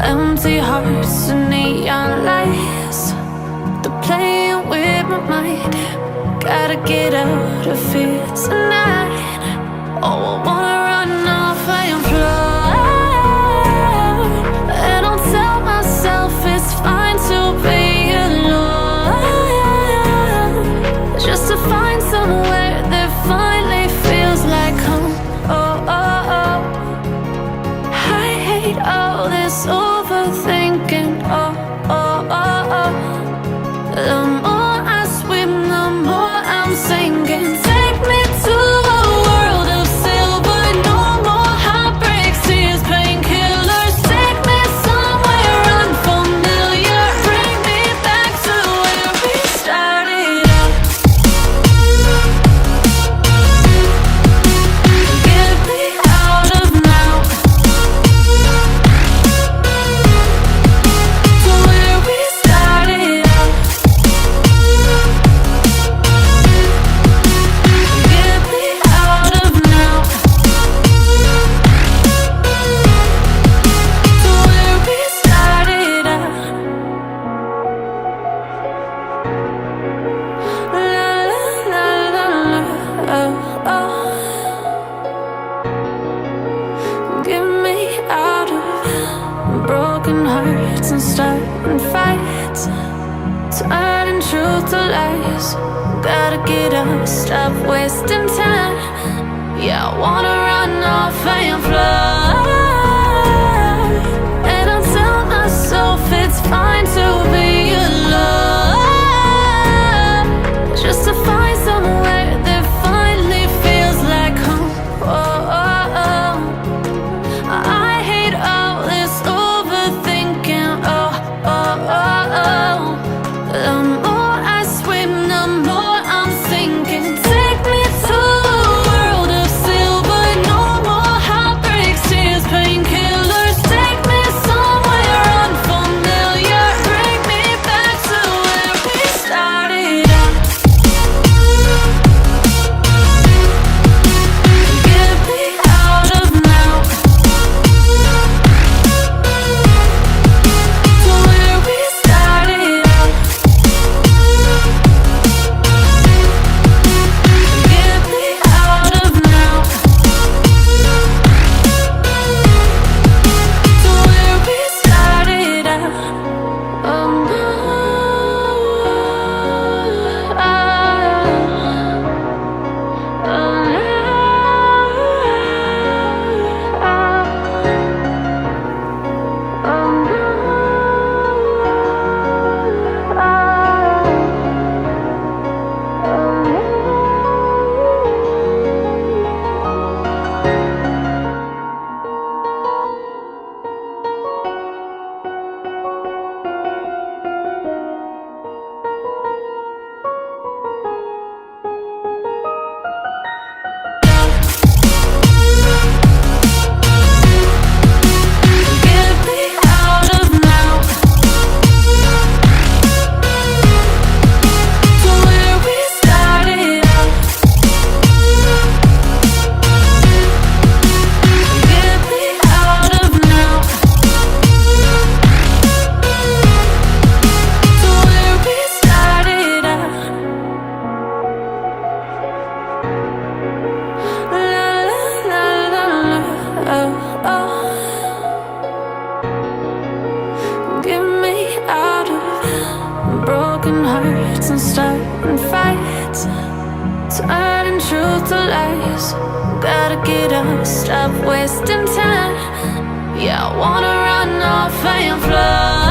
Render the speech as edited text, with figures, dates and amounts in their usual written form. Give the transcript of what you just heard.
Empty hearts and neon lights, they're playing with my mind. Gotta get out of here tonight. Oh, I wanna run off and fly. And I'll tell myself it's fine to be alone, just to find somewhere that finally feels like home. Oh, oh, oh. I hate all this overthinking. Oh, oh, oh, oh. The more I swim, the more I'm sinking. Take me to a world of silver. No more heartbreaks, tears, painkillers. Take me somewhere unfamiliar. Bring me back to where we started out. Get me out of now, to where we started out. Get me out of now, to where we started out. La la la la la, oh, oh. Get me out of broken hearts and starting fights, turning truth to lies. Gotta get up, stop wasting time. Yeah, I wanna run off and fly. And I'll tell myself it's fine to be alone, just to find somewhere that finally feels like home. Oh, oh, oh. I hate all this overthinking. Oh, oh, oh, oh. The more I swim, the more I'm sinking. Take me to a world of silver. No more heartbreaks, tears, painkillers. Take me somewhere unfamiliar. Bring me back to where we started out. Get me out of now, to where we started out. Get me out of now, to where we started out. Oh no, get me out of now, to where we started out. Get me out of now, to where we started out. La la la la la, oh, oh. Get me out of broken hearts and starting fights, turning truth to lies. Gotta get up, stop wasting time. Yeah, I wanna run off and fly.